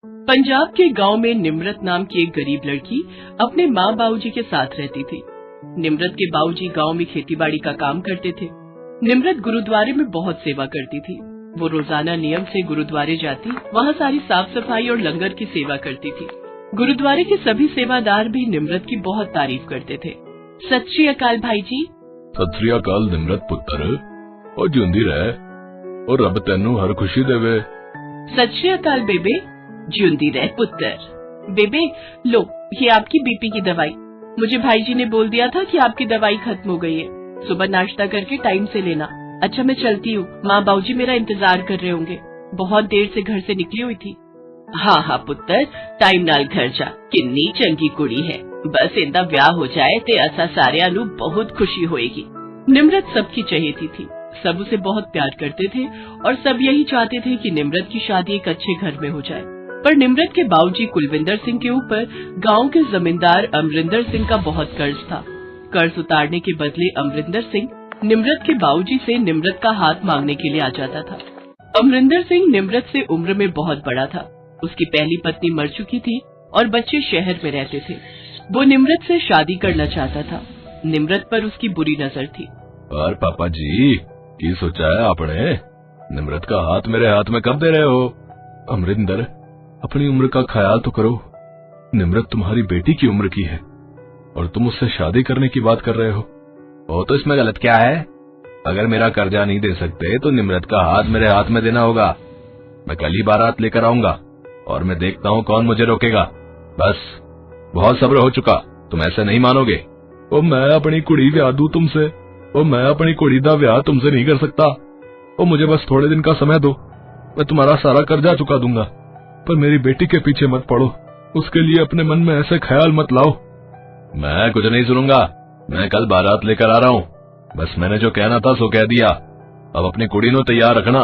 पंजाब के गांव में निम्रत नाम की एक गरीब लड़की अपने माँ बाबूजी के साथ रहती थी। निम्रत के बाबूजी गांव में खेतीबाड़ी का काम करते थे। निम्रत गुरुद्वारे में बहुत सेवा करती थी। वो रोजाना नियम से गुरुद्वारे जाती, वहाँ सारी साफ सफाई और लंगर की सेवा करती थी। गुरुद्वारे के सभी सेवादार भी निम्रत की बहुत तारीफ करते थे। सत श्री अकाल भाई जी। सत श्री अकाल निम्रत पुत्र, और जिंदी रहे और रब तेनू हर खुशी देवे। सत श्री अकाल बेबे। जिंदी रहे पुत्र। बेबे लो, ये आपकी बीपी की दवाई। मुझे भाई जी ने बोल दिया था कि आपकी दवाई खत्म हो गई है, सुबह नाश्ता करके टाइम से लेना। अच्छा मैं चलती हूँ, माँ बाबूजी मेरा इंतजार कर रहे होंगे, बहुत देर से घर से निकली हुई थी। हाँ हाँ पुत्र, टाइम नाल घर जा, किन्नी चंगी कुड़ी है, बस इंदा ब्याह हो जाए ते असा सारियां नू बहुत खुशी होएगी। निम्रत सबकी चहेती थी, सब उसे बहुत प्यार करते थे और सब यही चाहते थे कि निम्रत की शादी एक अच्छे घर में हो जाए। पर निम्रत के बाबूजी कुलविंदर सिंह के ऊपर गांव के जमींदार अमरिंदर सिंह का बहुत कर्ज था। कर्ज उतारने के बदले अमरिंदर सिंह निम्रत के बाबूजी से निम्रत का हाथ मांगने के लिए आ जाता था। अमरिंदर सिंह निम्रत से उम्र में बहुत बड़ा था। उसकी पहली पत्नी मर चुकी थी और बच्चे शहर में रहते थे। वो निम्रत से शादी करना चाहता था। निम्रत पर उसकी बुरी नजर थी। और पापा जी की सोचा है आपने? निम्रत का हाथ मेरे हाथ में कब दे रहे हो? अमरिंदर, अपनी उम्र का ख्याल तो करो। निम्रत तुम्हारी बेटी की उम्र की है और तुम उससे शादी करने की बात कर रहे हो। वो तो इसमें गलत क्या है? अगर मेरा कर्जा नहीं दे सकते तो निम्रत का हाथ मेरे हाथ में देना होगा। मैं कल ही बारात लेकर आऊंगा और मैं देखता हूँ कौन मुझे रोकेगा। बस बहुत सब्र हो चुका, तुम ऐसे नहीं मानोगे। ओ मैं अपनी कुड़ी ब्याह दूं तुमसे? ओ मैं अपनी कुड़ी दा ब्याह तुमसे नहीं कर सकता। ओ मुझे बस थोड़े दिन का समय दो, मैं तुम्हारा सारा कर्जा चुका दूंगा। पर मेरी बेटी के पीछे मत पड़ो, उसके लिए अपने मन में ऐसे ख्याल मत लाओ। मैं कुछ नहीं सुनूंगा, मैं कल बारात लेकर आ रहा हूँ। बस मैंने जो कहना था सो कह दिया, अब अपनी कुड़ी नो तैयार रखना।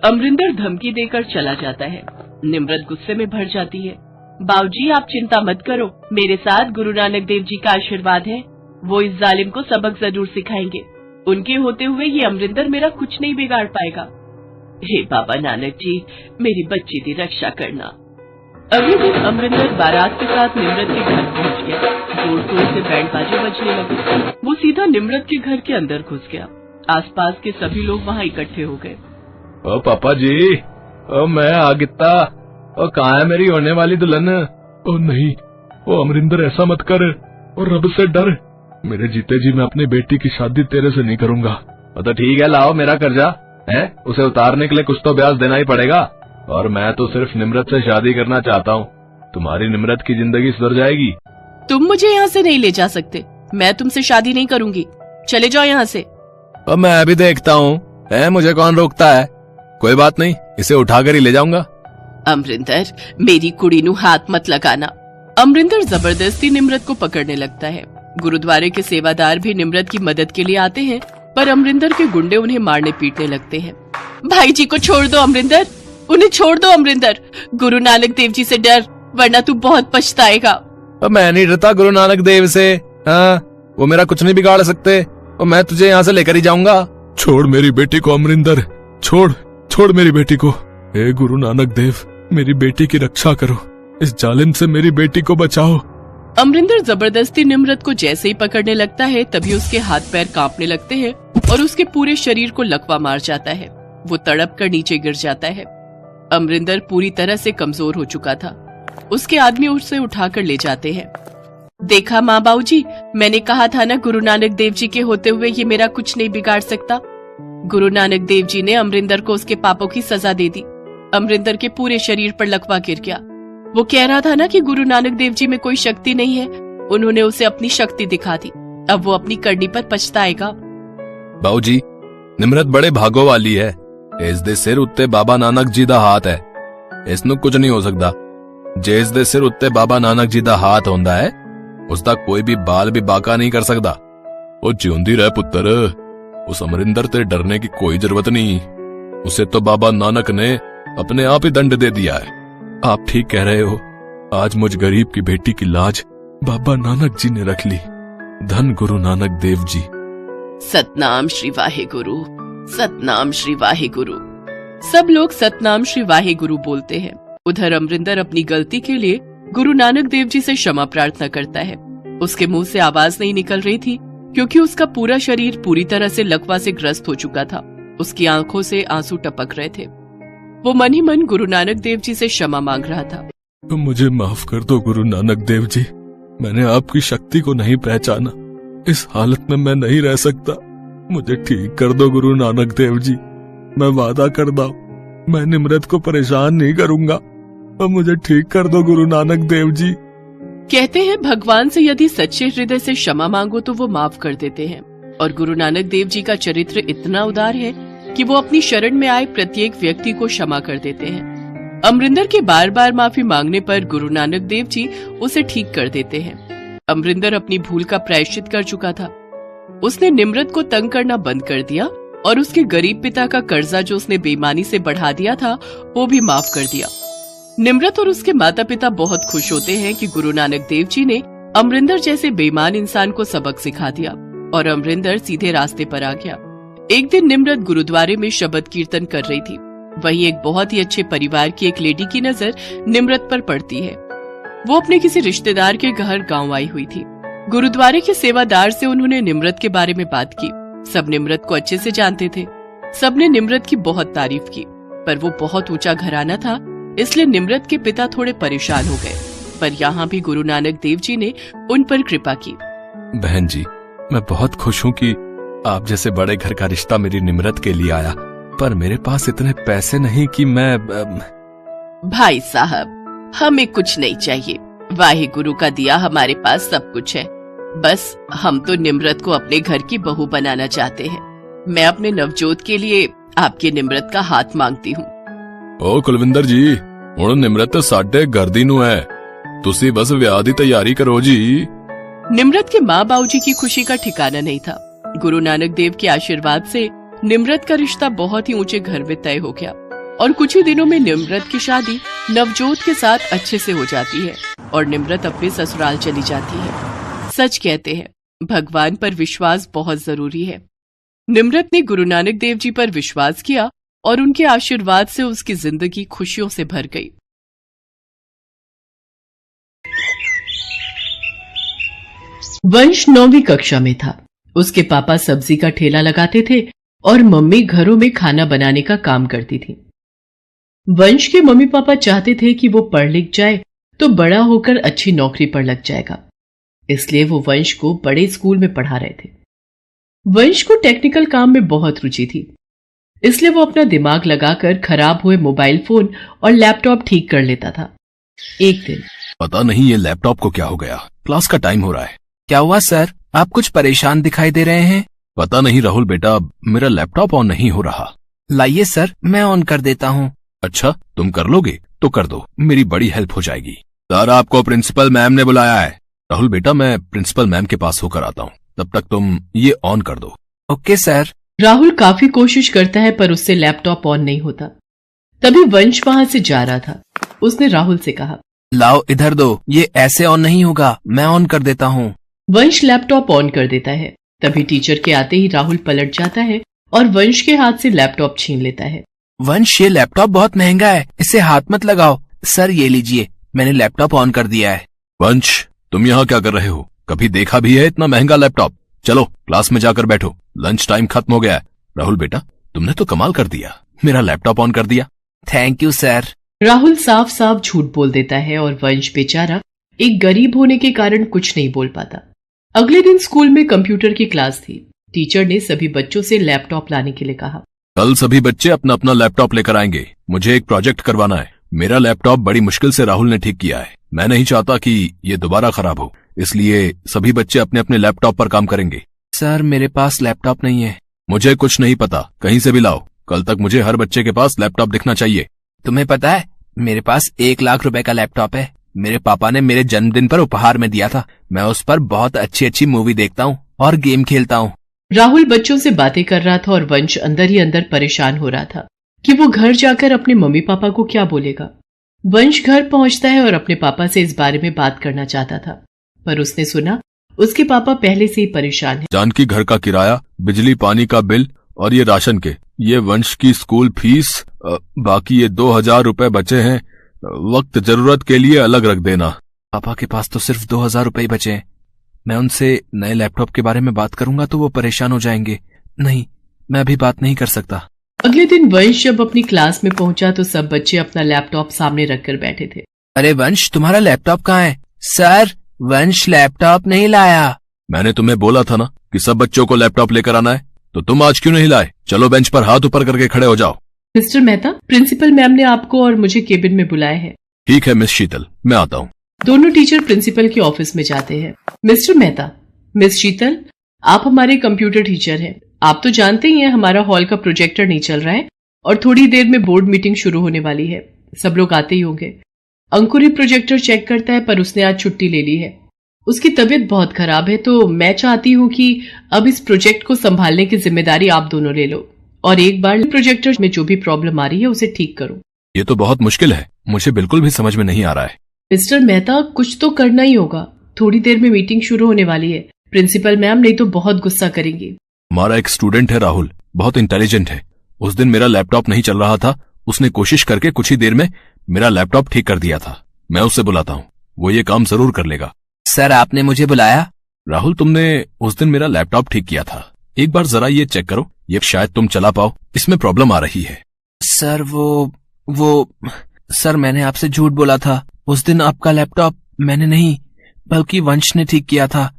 अमरिंदर धमकी देकर चला जाता है। निम्रत गुस्से में भर जाती है। बाबूजी आप चिंता मत करो, मेरे साथ गुरु नानक देव जी का आशीर्वाद है, वो इस जालिम को सबक जरूर सिखाएंगे। उनके होते हुए ये अमरिंदर मेरा कुछ नहीं बिगाड़ पाएगा। हे बाबा नानक जी, मेरी बच्ची की रक्षा करना। अगले दिन अमरिंदर बारात के साथ निम्रत के घर पहुंच गया। जोर जोर से बैंड बाजे बजने लगे। वो सीधा निम्रत के घर के अंदर घुस गया। आसपास के सभी लोग वहाँ इकट्ठे हो गए। ओ पापा जी, ओ मैं आ गिता, ओ कहाँ है मेरी होने वाली दुल्हन? ओ नहीं, ओ अमरिंदर ऐसा मत कर, और रब से डर। मेरे जीते जी मैं अपनी बेटी की शादी तेरे से नहीं करूंगा। तो ठीक है, लाओ मेरा कर्जा है, उसे उतारने के लिए कुछ तो ब्याज देना ही पड़ेगा। और मैं तो सिर्फ निम्रत से शादी करना चाहता हूँ, तुम्हारी निम्रत की जिंदगी सुधर जाएगी। तुम मुझे यहाँ से नहीं ले जा सकते, मैं तुमसे शादी नहीं करूंगी, चले जाओ यहाँ से। अब मैं अभी देखता हूँ, है मुझे कौन रोकता है। कोई बात नहीं, इसे उठाकर ही ले जाऊंगा। अमरिंदर, मेरी कुड़ी नू हाथ मत लगाना। अमरिंदर जबरदस्ती निम्रत को पकड़ने लगता है। गुरुद्वारे के सेवादार भी निम्रत की मदद के लिए आते हैं, पर अमरिंदर के गुंडे उन्हें मारने पीटने लगते हैं। भाई जी को छोड़ दो अमरिंदर, उन्हें छोड़ दो अमरिंदर, गुरु नानक देव जी से डर, वरना तू बहुत पछताएगा। मैं नहीं डरता गुरु नानक देव से, हाँ, वो मेरा कुछ नहीं बिगाड़ सकते, और मैं तुझे यहाँ से लेकर ही जाऊंगा। छोड़ मेरी बेटी को अमरिंदर, छोड़ छोड़ मेरी बेटी को। हे गुरु नानक देव, मेरी बेटी की रक्षा करो, इस जालिम से मेरी बेटी को बचाओ। अमरिंदर जबरदस्ती निम्रत को जैसे ही पकड़ने लगता है तभी उसके हाथ पैर कांपने लगते हैं और उसके पूरे शरीर को लकवा मार जाता है। वो तड़प कर नीचे गिर जाता है। अमरिंदर पूरी तरह से कमजोर हो चुका था। उसके आदमी उसे उठाकर ले जाते हैं। देखा माँ बाबूजी, मैंने कहा था ना, गुरु नानक देव जी के होते हुए ये मेरा कुछ नहीं बिगाड़ सकता। गुरु नानक देव जी ने अमरिंदर को उसके पापों की सजा दे दी। अमरिंदर के पूरे शरीर पर लकवा गिर गया। वो कह रहा था ना कि गुरु नानक देव जी में कोई शक्ति नहीं है, उन्होंने उसे अपनी शक्ति दिखा दी। अब वो अपनी करनी पर पछताएगा। बाबूजी, निम्रत बड़े भागो वाली है, इस दे सिर उत्ते बाबा नानक जी दा हाथ है, इसनु कुछ नहीं हो सकता। जिस दे सिर उत्ते बाबा नानक जी दा हाथ होंदा है, उसका कोई भी बाल भी बाका नहीं कर सकता। ओ जिउंदी रह पुत्र, उस अमरिंदर ते डरने की कोई जरूरत नहीं, उसे तो बाबा नानक ने अपने आप ही दंड दे दिया है। आप ठीक कह रहे हो, आज मुझ गरीब की बेटी की लाज बाबा नानक जी ने रख ली। धन गुरु नानक देव जी। सतनाम श्री वाहेगुरु, सतनाम श्री वाहेगुरु। सब लोग सतनाम श्री वाहेगुरु बोलते हैं। उधर अमरिंदर अपनी गलती के लिए गुरु नानक देव जी से क्षमा प्रार्थना करता है। उसके मुंह से आवाज नहीं निकल रही थी क्योंकि उसका पूरा शरीर पूरी तरह से लकवा से ग्रस्त हो चुका था। उसकी आंखों से आंसू टपक रहे थे। वो मन ही मन गुरु नानक देव जी से क्षमा मांग रहा था। मुझे माफ कर दो गुरु नानक देव जी, मैंने आपकी शक्ति को नहीं पहचाना। इस हालत में मैं नहीं रह सकता। मुझे ठीक कर दो गुरु नानक देव जी। मैं वादा करता हूँ मैं निम्रत को परेशान नहीं करूंगा। और मुझे ठीक कर दो गुरु नानक देव जी। कहते हैं भगवान से यदि सच्चे हृदय से क्षमा मांगो तो वो माफ कर देते हैं। और गुरु नानक देव जी का चरित्र इतना उदार है कि वो अपनी शरण में आए प्रत्येक व्यक्ति को क्षमा कर देते हैं। अमरिंदर के बार बार माफी मांगने पर गुरु नानक देव जी उसे ठीक कर देते हैं। अमरिंदर अपनी भूल का प्रायश्चित कर चुका था। उसने निम्रत को तंग करना बंद कर दिया और उसके गरीब पिता का कर्जा जो उसने बेईमानी से बढ़ा दिया था वो भी माफ कर दिया। निम्रत और उसके माता पिता बहुत खुश होते हैं कि गुरु नानक देव जी ने अमरिंदर जैसे बेईमान इंसान को सबक सिखा दिया और अमरिंदर सीधे रास्ते पर आ गया। एक दिन निम्रत गुरुद्वारे में शब्द कीर्तन कर रही थी। वहीं एक बहुत ही अच्छे परिवार की एक लेडी की नजर निम्रत पर पड़ती है। वो अपने किसी रिश्तेदार के घर गांव आई हुई थी। गुरुद्वारे के सेवादार से उन्होंने निम्रत के बारे में बात की। सब निम्रत को अच्छे से जानते थे। सबने निम्रत की बहुत तारीफ की, पर वो बहुत ऊंचा घराना था, इसलिए निम्रत के पिता थोड़े परेशान हो गए। पर यहाँ भी गुरु नानक देव जी ने उन पर कृपा की। बहन जी, मैं बहुत खुश हूँ कि आप जैसे बड़े घर का रिश्ता मेरी निम्रत के लिए आया, पर मेरे पास इतने पैसे नहीं कि मैं भाई साहब, हमें कुछ नहीं चाहिए। वाहे गुरु का दिया हमारे पास सब कुछ है। बस हम तो निम्रत को अपने घर की बहू बनाना चाहते हैं। मैं अपने नवजोत के लिए आपके निम्रत का हाथ मांगती हूँ। ओ कुलविंदर जी, हुण निम्रत साडे घर दी नूं है, तुसी बस विआह दी तैयारी करो जी। निम्रत के माँ बाबूजी की खुशी का ठिकाना नहीं था। गुरु नानक देव के आशीर्वाद से निम्रत का रिश्ता बहुत ही ऊंचे घर में तय हो गया और कुछ ही दिनों में निम्रत की शादी नवजोत के साथ अच्छे से हो जाती है और निम्रत अपने ससुराल चली जाती है। सच कहते हैं, भगवान पर विश्वास बहुत जरूरी है। निम्रत ने गुरु नानक देव जी पर विश्वास किया और उनके आशीर्वाद से उसकी जिंदगी खुशियों से भर गई। वंश 9वीं कक्षा में था। उसके पापा सब्जी का ठेला लगाते थे और मम्मी घरों में खाना बनाने का काम करती थी। वंश के मम्मी पापा चाहते थे कि वो पढ़ लिख जाए तो बड़ा होकर अच्छी नौकरी पर लग जाएगा, इसलिए वो वंश को बड़े स्कूल में पढ़ा रहे थे। वंश को टेक्निकल काम में बहुत रुचि थी, इसलिए वो अपना दिमाग लगाकर खराब हुए मोबाइल फोन और लैपटॉप ठीक कर लेता था। एक दिन, पता नहीं ये लैपटॉप को क्या हो गया, क्लास का टाइम हो रहा है। क्या हुआ सर, आप कुछ परेशान दिखाई दे रहे हैं? पता नहीं राहुल बेटा, मेरा लैपटॉप ऑन नहीं हो रहा। लाइए सर, मैं ऑन कर देता हूँ। अच्छा, तुम कर लोगे तो कर दो, मेरी बड़ी हेल्प हो जाएगी। सर, आपको प्रिंसिपल मैम ने बुलाया है। राहुल बेटा, मैं प्रिंसिपल मैम के पास होकर आता हूँ, तब तक तुम ये ऑन कर दो। Okay sir. राहुल काफी कोशिश करता है पर उससे लैपटॉप ऑन नहीं होता। तभी वंश वहां से जा रहा था। उसने राहुल से कहा, लाओ इधर दो, ये ऐसे ऑन नहीं होगा, मैं ऑन कर देता हूँ। वंश लैपटॉप ऑन कर देता है। तभी टीचर के आते ही राहुल पलट जाता है और वंश के हाथ से लैपटॉप छीन लेता है। वंश, ये लैपटॉप बहुत महंगा है, इसे हाथ मत लगाओ। सर ये लीजिए, मैंने लैपटॉप ऑन कर दिया है। वंश, तुम यहाँ क्या कर रहे हो? कभी देखा भी है इतना महंगा लैपटॉप? चलो क्लास में जाकर बैठो, लंच टाइम खत्म हो गया है। राहुल बेटा, तुमने तो कमाल कर दिया, मेरा लैपटॉप ऑन कर दिया। Thank you sir. राहुल साफ साफ झूठ बोल देता है और वंश बेचारा एक गरीब होने के कारण कुछ नहीं बोल पाता। अगले दिन स्कूल में कंप्यूटर की क्लास थी। टीचर ने सभी बच्चों से लैपटॉप लाने के लिए कहा। कल सभी बच्चे अपना अपना लैपटॉप लेकर आएंगे, मुझे एक प्रोजेक्ट करवाना है। मेरा लैपटॉप बड़ी मुश्किल से राहुल ने ठीक किया है, मैं नहीं चाहता कि ये दोबारा खराब हो, इसलिए सभी बच्चे अपने अपने लैपटॉप पर काम करेंगे। सर, मेरे पास लैपटॉप नहीं है। मुझे कुछ नहीं पता, कहीं से भी लाओ। कल तक मुझे हर बच्चे के पास लैपटॉप दिखना चाहिए। तुम्हें पता है, मेरे पास 1 लाख रुपए का लैपटॉप है। मेरे पापा ने मेरे जन्मदिन पर उपहार में दिया था। मैं उस पर बहुत अच्छी अच्छी मूवी देखता हूँ और गेम खेलता हूँ। राहुल बच्चों से बातें कर रहा था और वंश अंदर ही अंदर परेशान हो रहा था कि वो घर जाकर अपने मम्मी पापा को क्या बोलेगा। वंश घर पहुंचता है और अपने पापा से इस बारे में बात करना चाहता था, पर उसने सुना उसके पापा पहले से ही परेशान हैं। जानकी घर का किराया, बिजली पानी का बिल और ये राशन के, ये वंश की स्कूल फीस, बाकी ये 2000 रुपए बचे हैं। वक्त जरूरत के लिए अलग रख देना। पापा के पास तो सिर्फ 2000 रुपए ही बचे हैं। मैं उनसे नए लैपटॉप के बारे में बात करूंगा तो वो परेशान हो जाएंगे। नहीं, मैं अभी बात नहीं कर सकता। अगले दिन वंश जब अपनी क्लास में पहुंचा तो सब बच्चे अपना लैपटॉप सामने रखकर बैठे थे। अरे वंश, तुम्हारा लैपटॉप कहाँ है? सर, वंश लैपटॉप नहीं लाया। मैंने तुम्हें बोला था ना कि सब बच्चों को लैपटॉप लेकर आना है, तो तुम आज क्यों नहीं लाए? चलो बेंच पर हाथ ऊपर करके खड़े हो जाओ। मिस्टर मेहता, प्रिंसिपल मैम ने आपको और मुझे केबिन में बुलाया है। ठीक है मिस शीतल, मैं आता हूँ। दोनों टीचर प्रिंसिपल के ऑफिस में जाते हैं। मिस्टर मेहता, मिस शीतल, आप हमारे कंप्यूटर टीचर हैं। आप तो जानते ही हैं हमारा हॉल का प्रोजेक्टर नहीं चल रहा है और थोड़ी देर में बोर्ड मीटिंग शुरू होने वाली है। सब लोग आते ही होंगे। अंकुर ही प्रोजेक्टर चेक करता है, पर उसने आज छुट्टी ले ली है। उसकी तबीयत बहुत खराब है, तो मैं चाहती हूँ कि अब इस प्रोजेक्ट को संभालने की जिम्मेदारी आप दोनों ले लो और एक बार प्रोजेक्टर में जो भी प्रॉब्लम आ रही है उसे ठीक करो। ये तो बहुत मुश्किल है, मुझे बिल्कुल भी समझ में नहीं आ रहा है। मिस्टर मेहता, कुछ तो करना ही होगा। थोड़ी देर में मीटिंग शुरू होने वाली है। प्रिंसिपल मैम नहीं तो बहुत गुस्सा करेंगी। हमारा एक स्टूडेंट है राहुल, बहुत इंटेलिजेंट है। उस दिन मेरा लैपटॉप नहीं चल रहा था, उसने कोशिश करके कुछ ही देर में मेरा लैपटॉप ठीक कर दिया था। मैं उससे बुलाता हूँ, वो ये काम जरूर कर लेगा। सर, आपने मुझे बुलाया? राहुल, तुमने उस दिन मेरा लैपटॉप ठीक किया था, एक बार जरा ये चेक करो, ये शायद तुम चला पाओ, इसमें प्रॉब्लम आ रही है। सर, वो सर, मैंने आपसे झूठ बोला था। उस दिन आपका लैपटॉप मैंने नहीं बल्कि वंश ने ठीक किया था।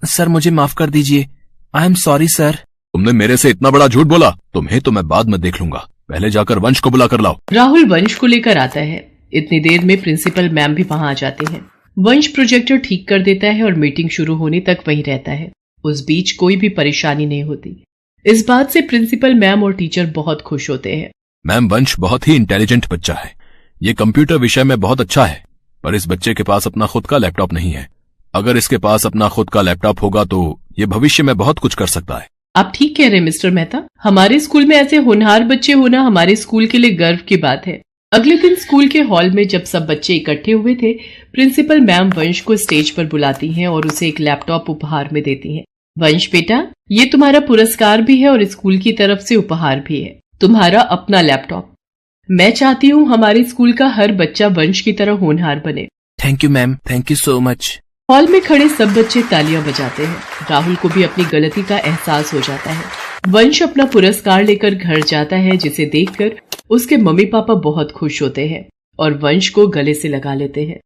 सर, मुझे माफ कर दीजिए। I am sorry sir. तुमने मेरे से इतना बड़ा झूठ बोला, तुम्हें तो मैं बाद में देख लूंगा। पहले जाकर वंश को बुला कर लाओ। राहुल वंश को लेकर आता है। इतनी देर में प्रिंसिपल मैम भी वहां आ जाते हैं। वंश प्रोजेक्टर ठीक कर देता है और मीटिंग शुरू होने तक वहीं रहता है। उस बीच कोई भी परेशानी नहीं होती। इस बात से प्रिंसिपल मैम और टीचर बहुत खुश होते हैं। मैम, वंश बहुत ही इंटेलिजेंट बच्चा है। ये कंप्यूटर विषय में बहुत अच्छा है, पर इस बच्चे के पास अपना खुद का लैपटॉप नहीं है। अगर इसके पास अपना खुद का लैपटॉप होगा तो ये भविष्य में बहुत कुछ कर सकता है। आप ठीक कह रहे हैं मिस्टर मेहता। हमारे स्कूल में ऐसे होनहार बच्चे होना हमारे स्कूल के लिए गर्व की बात है। अगले दिन स्कूल के हॉल में जब सब बच्चे इकट्ठे हुए थे, प्रिंसिपल मैम वंश को स्टेज पर बुलाती हैं और उसे एक लैपटॉप उपहार में देती हैं। वंश बेटा, ये तुम्हारा पुरस्कार भी है और स्कूल की तरफ से उपहार भी है, तुम्हारा अपना लैपटॉप। मैं चाहती हूँ हमारे स्कूल का हर बच्चा वंश की तरह होनहार बने। Thank you ma'am, thank you so much. Hall में खड़े सब बच्चे तालियां बजाते हैं। राहुल को भी अपनी गलती का एहसास हो जाता है। वंश अपना पुरस्कार लेकर घर जाता है, जिसे देखकर उसके मम्मी पापा बहुत खुश होते हैं और वंश को गले से लगा लेते हैं।